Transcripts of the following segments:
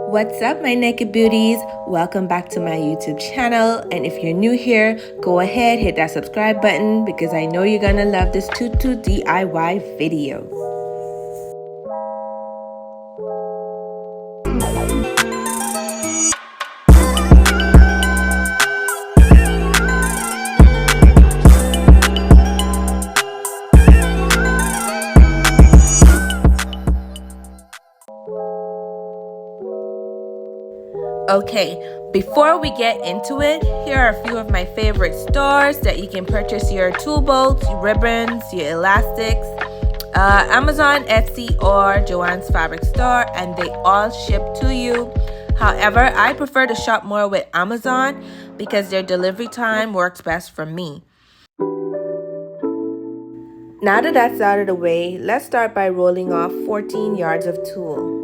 What's up, my naked beauties? Welcome back to my YouTube channel. And if you're new here, go ahead, hit that subscribe button because I know you're gonna love this tutu DIY video. Okay, before we get into it, here are a few of my favorite stores that you can purchase your tool bolts, your ribbons, your elastics. Amazon, Etsy, or Joann's Fabric Store, and they all ship to you. However, I prefer to shop more with Amazon because their delivery time works best for me. Now that that's out of the way, let's start by rolling off 14 yards of tulle.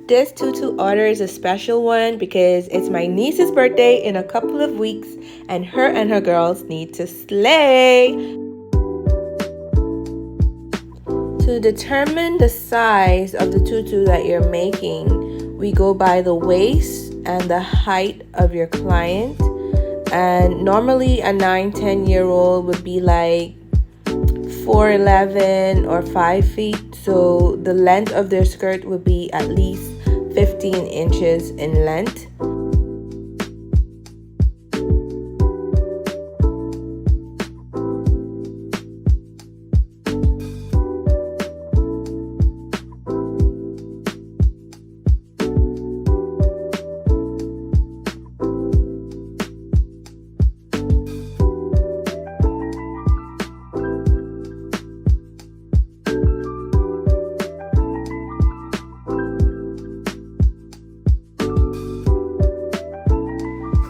This tutu order is a special one because it's my niece's birthday in a couple of weeks and her girls need to slay. To determine the size of the tutu that you're making, we go by the waist and the height of your client. And normally a 9-10-year-old would be like 4'11" or 5 feet. So the length of their skirt would be at least 15 inches in length.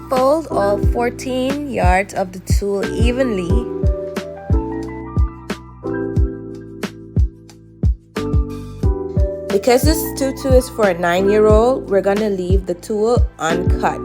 Fold all 14 yards of the tulle evenly. Because this tutu is for a 9-year-old, we're gonna leave the tulle uncut.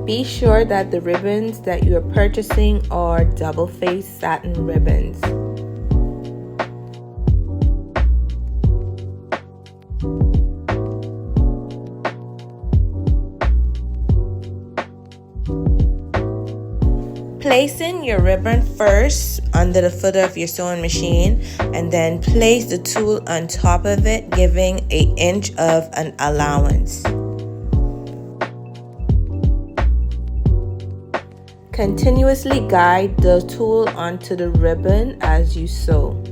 Be sure that the ribbons that you are purchasing are double-faced satin ribbons. Placing your ribbon first under the footer of your sewing machine and then place the tulle on top of it, giving an inch of an allowance. Continuously guide the tulle onto the ribbon as you sew.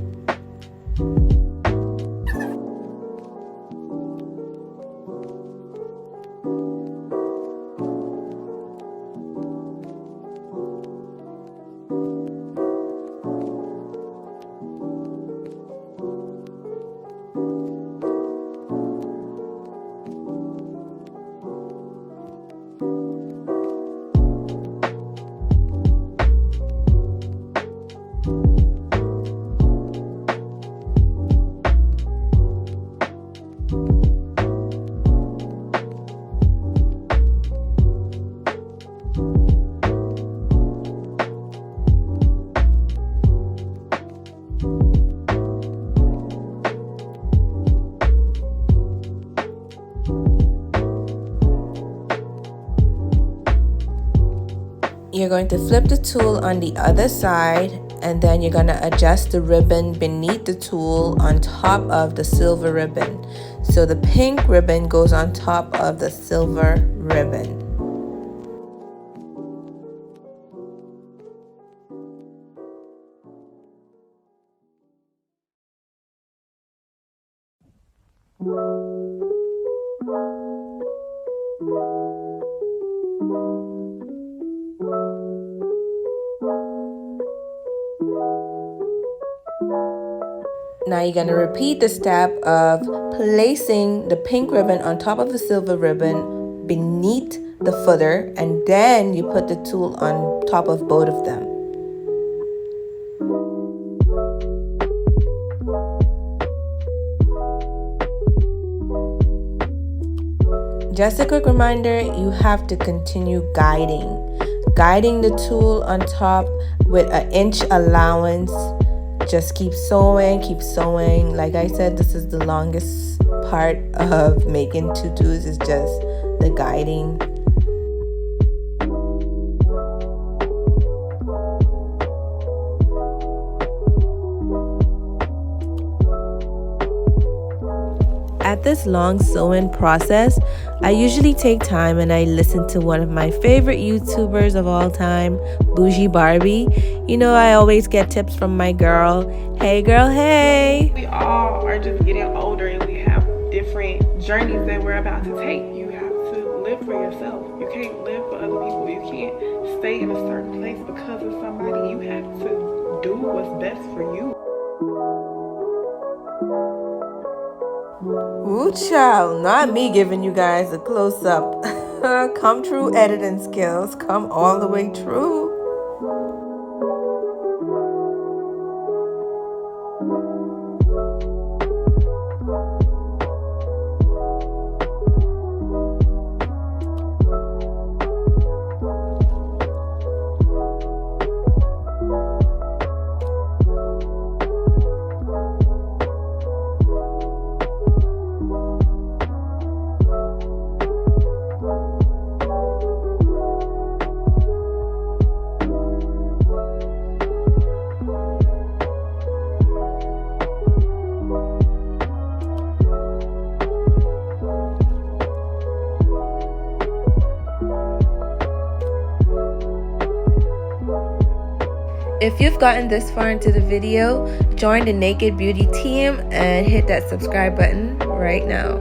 You're going to flip the tulle on the other side and then you're going to adjust the ribbon beneath the tulle on top of the silver ribbon. So the pink ribbon goes on top of the silver ribbon. Now you're going to repeat the step of placing the pink ribbon on top of the silver ribbon beneath the footer, and then you put the tulle on top of both of them. Just a quick reminder, you have to continue guiding the tulle on top with an inch allowance. Just keep sewing. Like I said, this is the longest part of making tutus, is just the guiding. At this long sewing process, I usually take time and I listen to one of my favorite YouTubers of all time, Bougie Barbie. You know, I always get tips from my girl. Hey girl, hey! We all are just getting older and we have different journeys that we're about to take. You have to live for yourself. You can't live for other people. You can't stay in a certain place because of somebody. You have to do what's best for you. Ooh, child, not me giving you guys a close-up. Come true editing skills, come all the way true. If you've gotten this far into the video, join the Naked Beauty team and hit that subscribe button right now.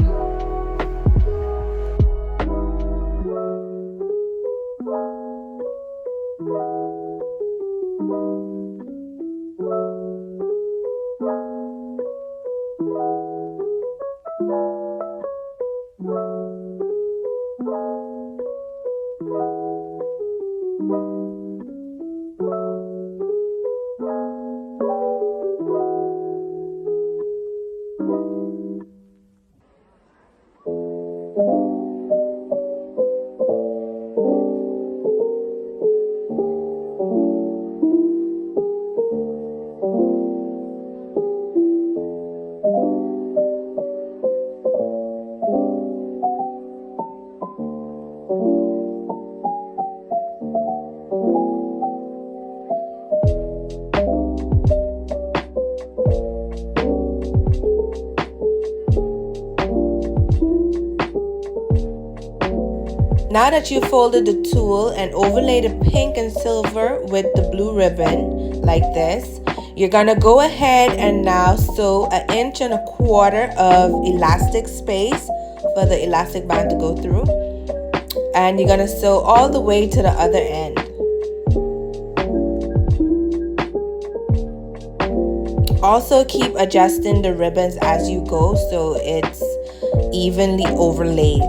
Now that you've folded the tulle and overlaid the pink and silver with the blue ribbon like this, you're gonna go ahead and now sew 1.25 inches of elastic space for the elastic band to go through, and you're gonna sew all the way to the other end. Also keep adjusting the ribbons as you go so it's evenly overlaid.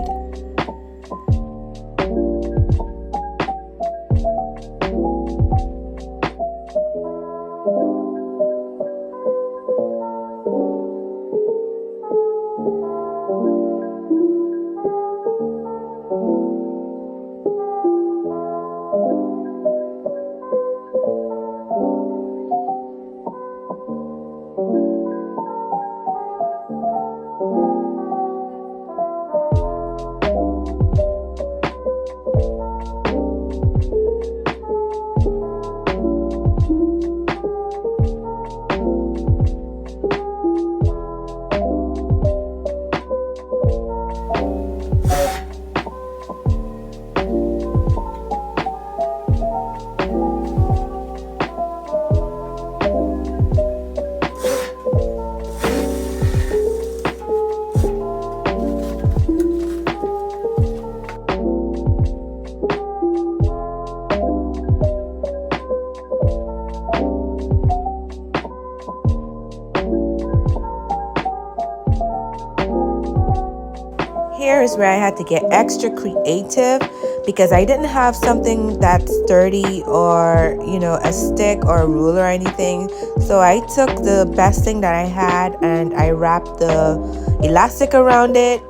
where I had to get extra creative because I didn't have something that's sturdy or, a stick or a ruler or anything. So I took the best thing that I had and I wrapped the elastic around it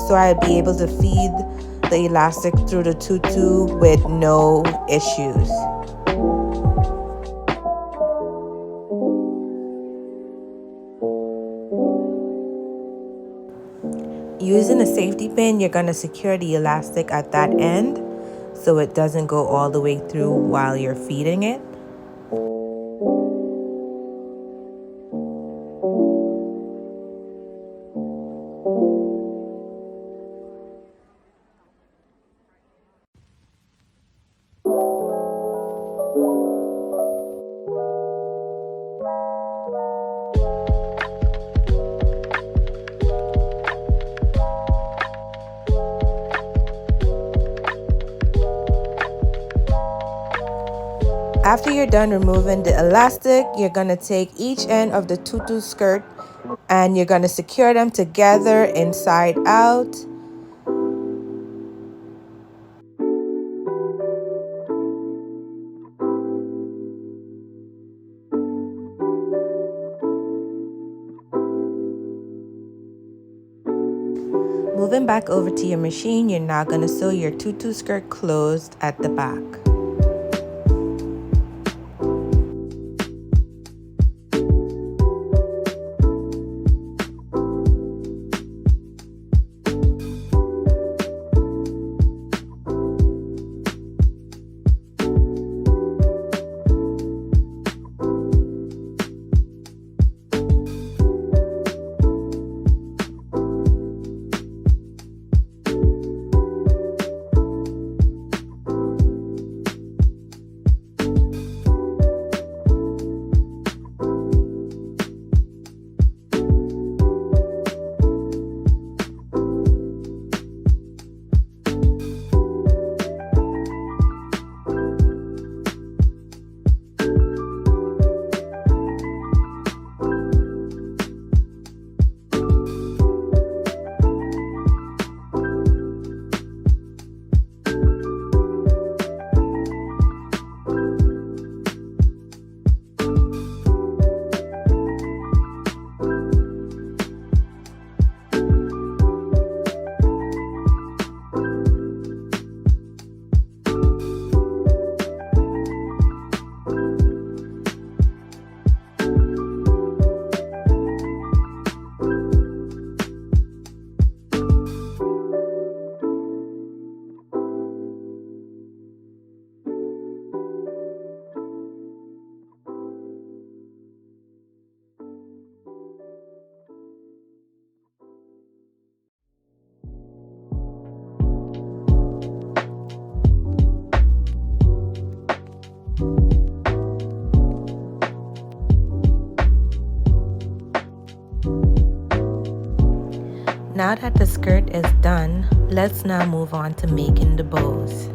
so I'd be able to feed the elastic through the tutu with no issues. Using a safety pin, you're going to secure the elastic at that end so it doesn't go all the way through while you're feeding it. After you're done removing the elastic, you're going to take each end of the tutu skirt and you're going to secure them together inside out. Moving back over to your machine, you're now going to sew your tutu skirt closed at the back. Now that the skirt is done, let's now move on to making the bows.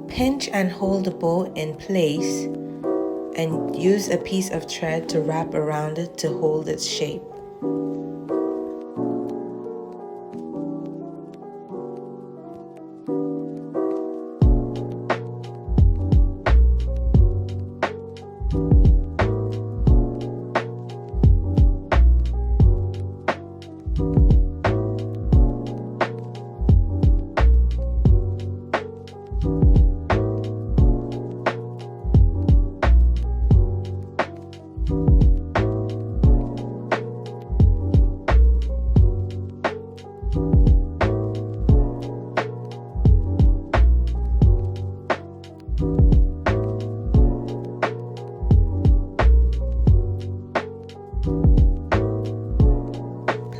Pinch and hold the bow in place and use a piece of thread to wrap around it to hold its shape.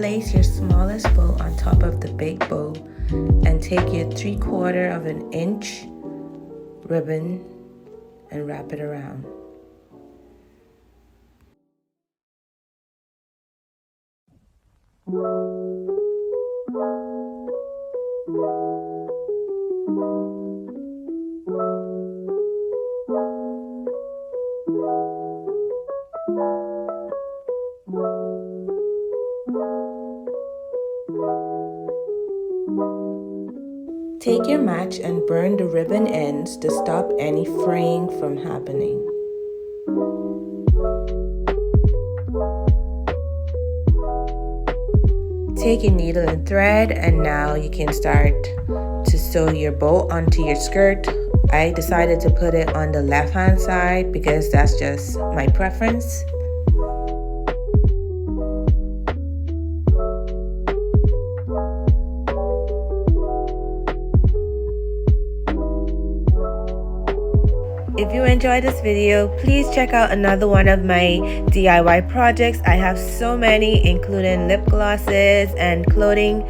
place your smallest bow on top of the big bow and take your 3/4 of an inch ribbon and wrap it around. Take your match and burn the ribbon ends to stop any fraying from happening. Take your needle and thread, and now you can start to sew your bow onto your skirt. I decided to put it on the left hand side because that's just my preference. If you enjoyed this video, please check out another one of my DIY projects. I have so many, including lip glosses and clothing.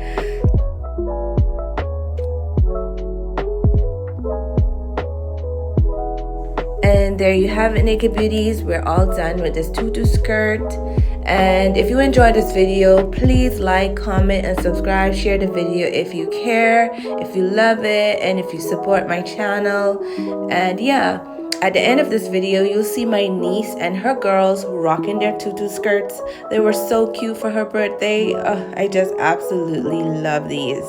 And there you have it, naked beauties. We're all done with this tutu skirt. And if you enjoyed this video, please like, comment, and subscribe. Share the video if you care, if you love it, and if you support my channel. And yeah, at the end of this video, you'll see my niece and her girls rocking their tutu skirts. They were so cute for her birthday. I just absolutely love these.